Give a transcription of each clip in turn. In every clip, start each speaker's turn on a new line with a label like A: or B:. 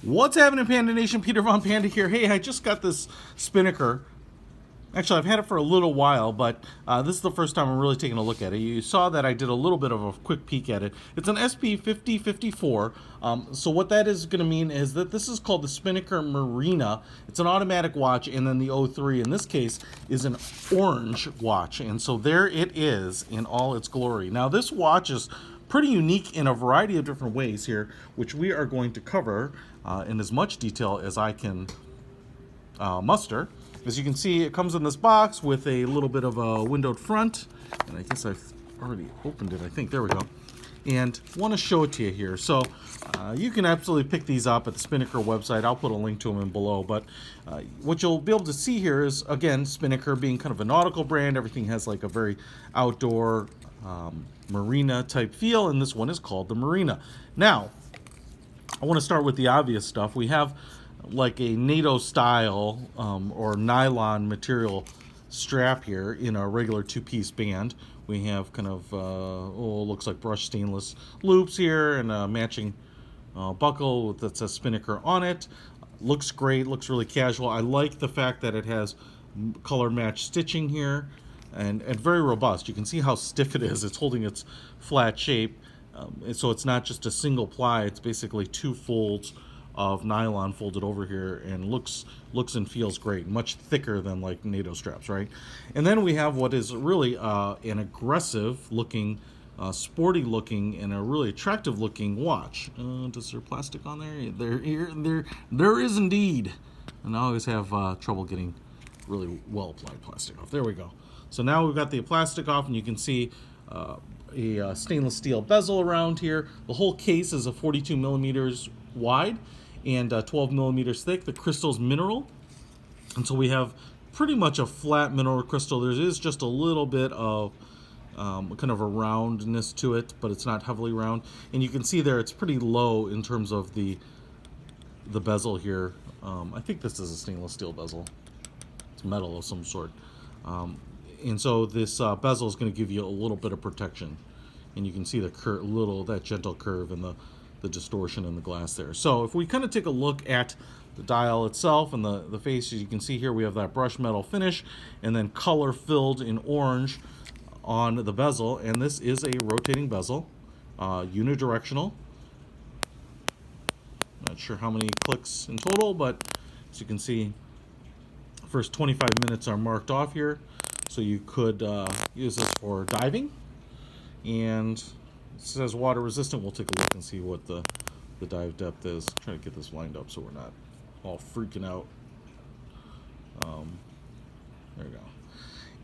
A: What's happening, Panda Nation? Peter Von Panda here. Hey, I just got this Spinnaker. Actually, I've had it for a little while, but this is the first time I'm really taking a look at it. You saw that I did a little bit of a quick peek at it. It's an SP-5054. So what that is going to mean is that this is called the Spinnaker Marina. It's an automatic watch, and then the 03 in this case is an orange watch. And so there it is in all its glory. Now, this watch is pretty unique in a variety of different ways here, which we are going to cover in as much detail as I can muster. As you can see, it comes in this box with a little bit of a windowed front, and I guess I've already opened it, I think. There we go. And want to show it to you here. So you can absolutely pick these up at the Spinnaker website. I'll put a link to them in below. But what you'll be able to see here is, again, Spinnaker being kind of a nautical brand. Everything has like a very outdoor marina type feel, and this one is called the Marina. Now, I want to start with the obvious stuff. We have like a NATO style or nylon material strap here in a regular two-piece band. We have kind of looks like brushed stainless loops here and a matching buckle that says Spinnaker on it. Looks great, looks really casual. I like the fact that it has color match stitching here and very robust. You can see how stiff it is. It's holding its flat shape. So it's not just a single ply, it's basically two folds of nylon folded over here, and looks and feels great, much thicker than like NATO straps, right? And then we have what is really an aggressive looking, sporty looking, and a really attractive looking watch. Does there plastic on there? There is indeed. And I always have trouble getting really well applied plastic off. There we go. So now we've got the plastic off, and you can see a stainless steel bezel around here. The whole case is a 42 millimeters wide and 12 millimeters thick. The crystal's mineral, and so we have pretty much a flat mineral crystal. There is just a little bit of kind of a roundness to it, but it's not heavily round. And you can see there it's pretty low in terms of the bezel here. I think this is a stainless steel bezel. It's metal of some sort. And so this bezel is going to give you a little bit of protection, and you can see the that gentle curve and the distortion in the glass there. So if we kind of take a look at the dial itself and the face, as you can see here, we have that brushed metal finish and then color filled in orange on the bezel, and this is a rotating bezel, unidirectional. Not sure how many clicks in total, but as you can see, first 25 minutes are marked off here. So you could use this for diving, and it says water resistant. We'll take a look and see what the dive depth is. Try to get this lined up so we're not all freaking out. There we go.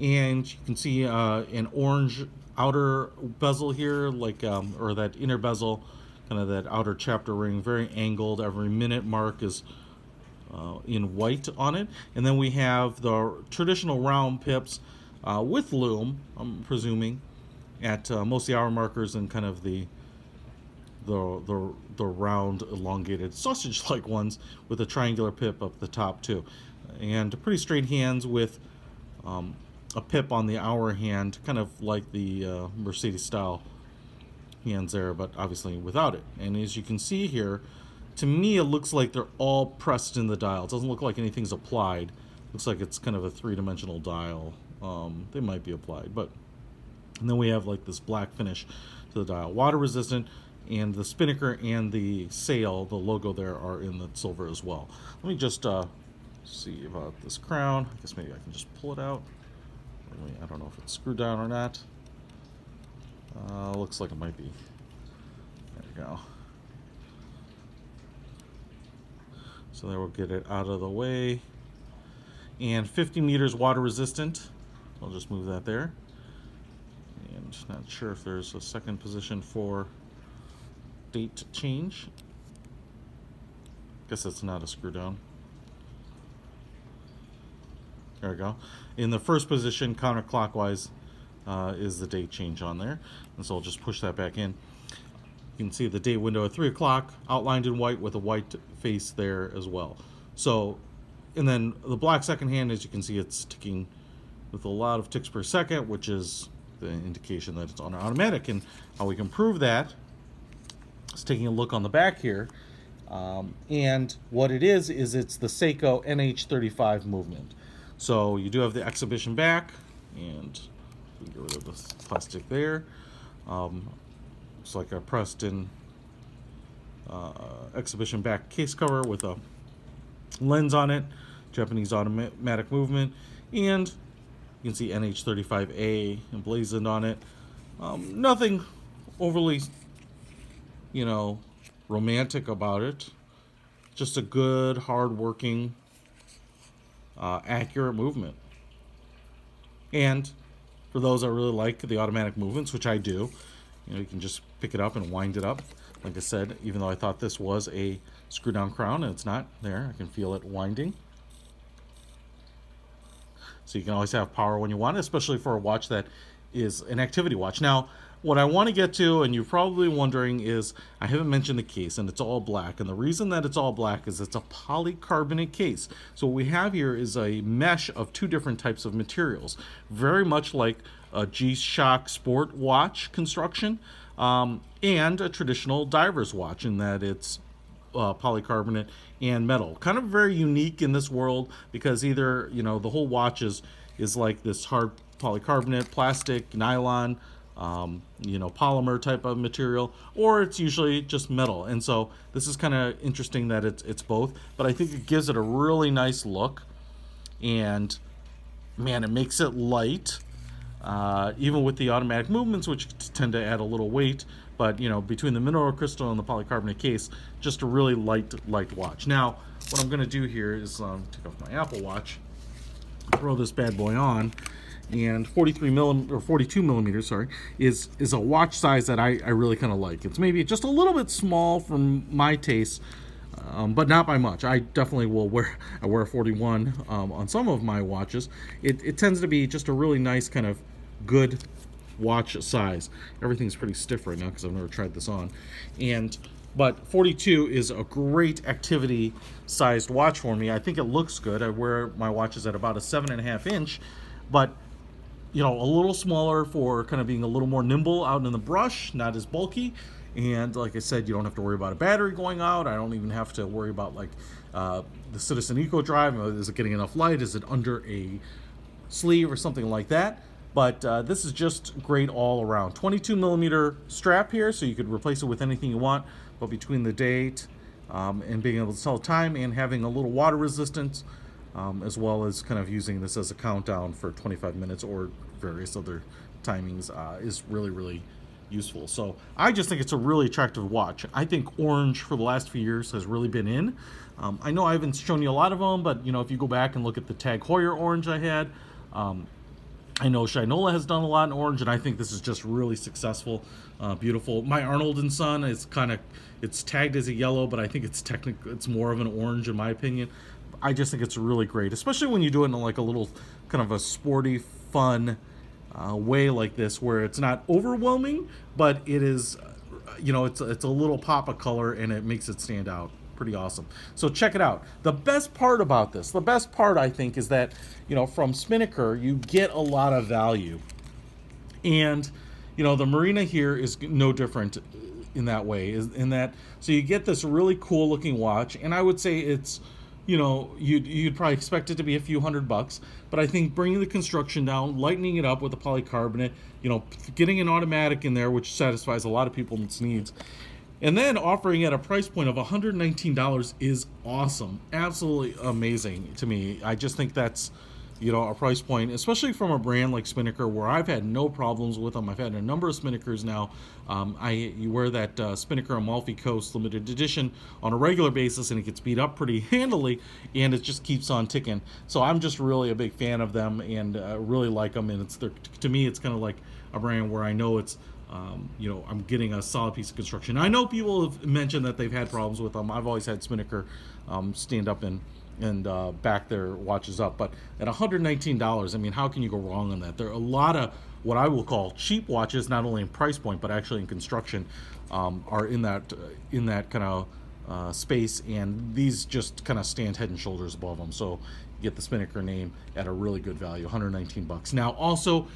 A: And you can see an orange outer bezel here, like or that inner bezel, kind of that outer chapter ring, very angled. Every minute mark is in white on it, and then we have the traditional round pips with loom, I'm presuming, at most of the hour markers, and kind of the round elongated sausage-like ones with a triangular pip up the top too, and pretty straight hands with a pip on the hour hand, kind of like the Mercedes style hands there, but obviously without it. And as you can see here, to me, it looks like they're all pressed in the dial. It doesn't look like anything's applied. Looks like it's kind of a three-dimensional dial. They might be applied, but and then we have like this black finish to the dial, water resistant, and the Spinnaker and the sail, the logo there, are in the silver as well. Let me just see about this crown. I guess maybe I can just pull it out. I don't know if it's screwed down or not. Looks like it might be. There we go. So there, we'll get it out of the way. And 50 meters water resistant. I'll just move that there. And not sure if there's a second position for date change. Guess that's not a screw down. There we go. In the first position, counterclockwise, is the date change on there. And so I'll just push that back in. You can see the date window at 3 o'clock outlined in white with a white face there as well. So, and then the black second hand, as you can see, it's ticking with a lot of ticks per second, which is the indication that it's on automatic. And how we can prove that is taking a look on the back here And what it is it's the Seiko NH35 movement. So you do have the exhibition back, and we get rid of this plastic there. It's like a pressed in exhibition back case cover with a lens on it, Japanese automatic movement, and you can see NH35A emblazoned on it. Nothing overly, romantic about it. Just a good, hard-working, accurate movement. And for those that really like the automatic movements, which I do, you can just pick it up and wind it up. Like I said, even though I thought this was a screw-down crown, and it's not there, I can feel it winding. So you can always have power when you want it, especially for a watch that is an activity watch. Now, what I want to get to, and you're probably wondering, is I haven't mentioned the case, and it's all black. And the reason that it's all black is it's a polycarbonate case. So what we have here is a mesh of two different types of materials, very much like a G-Shock sport watch construction, and a traditional diver's watch, in that it's polycarbonate and metal. Kind of very unique in this world, because either the whole watch is like this hard polycarbonate, plastic, nylon, polymer type of material, or it's usually just metal. And so this is kind of interesting that it's both, but I think it gives it a really nice look, and man, it makes it light, even with the automatic movements, which tend to add a little weight. But between the mineral crystal and the polycarbonate case, just a really light watch. Now, what I'm going to do here is take off my Apple Watch, throw this bad boy on, and 42 millimeters, sorry, is a watch size that I really kind of like. It's maybe just a little bit small for my taste, but not by much. I definitely will wear a 41 on some of my watches. It tends to be just a really nice kind of good watch size. Everything's pretty stiff right now because I've never tried this on, but 42 is a great activity sized watch for me. I think it looks good. I wear my watches at about a 7.5 inch, but a little smaller for kind of being a little more nimble out in the brush, not as bulky. And like I said, you don't have to worry about a battery going out. I don't even have to worry about the Citizen Eco Drive. Is it getting enough light? Is it under a sleeve or something like that? But this is just great all around. 22 millimeter strap here, so you could replace it with anything you want. But between the date and being able to tell time and having a little water resistance, as well as kind of using this as a countdown for 25 minutes or various other timings, is really, really useful. So I just think it's a really attractive watch. I think orange for the last few years has really been in. I know I haven't shown you a lot of them, but if you go back and look at the Tag Heuer orange I had, I know Shinola has done a lot in orange, and I think this is just really successful, beautiful. My Arnold & Son is it's tagged as a yellow, but I think it's more of an orange in my opinion. I just think it's really great, especially when you do it in like a little kind of a sporty, fun way like this, where it's not overwhelming, but it is, it's a little pop of color, and it makes it stand out. Pretty awesome. So check it out. The best part about this, I think, is that from Spinnaker you get a lot of value, and the Marina here is no different in that way. So you get this really cool looking watch, and I would say it's you'd probably expect it to be a few $100, but I think bringing the construction down, lightening it up with the polycarbonate, getting an automatic in there, which satisfies a lot of people's needs, and then offering at a price point of $119 is awesome. Absolutely amazing to me. I just think that's, a price point, especially from a brand like Spinnaker, where I've had no problems with them. I've had a number of Spinnakers now. You wear that Spinnaker Amalfi Coast limited edition on a regular basis, and it gets beat up pretty handily, and it just keeps on ticking. So I'm just really a big fan of them, and really like them. And to me, it's kind of like a brand where I know it's, I'm getting a solid piece of construction. I know people have mentioned that they've had problems with them. I've always had Spinnaker stand up and back their watches up, but at $119, I mean, how can you go wrong on that? There are a lot of what I will call cheap watches, not only in price point but actually in construction, are in that kind of space, and these just kind of stand head and shoulders above them. So you get the Spinnaker name at a really good value, $119. Now also,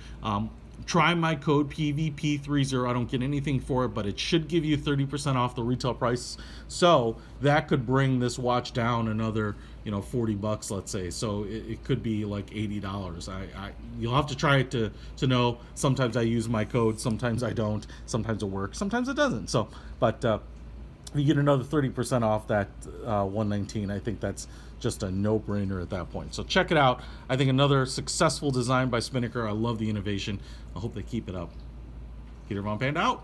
A: Try my code PVP30. I don't get anything for it, but it should give you 30% off the retail price. So that could bring this watch down another, 40 bucks, let's say. So it could be like $80. You'll have to try it to know. Sometimes I use my code, sometimes I don't. Sometimes it works, sometimes it doesn't. So, but you get another 30% off that $119. I think that's just a no-brainer at that point. So check it out. I think another successful design by Spinnaker. I love the innovation. I hope they keep it up. Peter Von Panda out.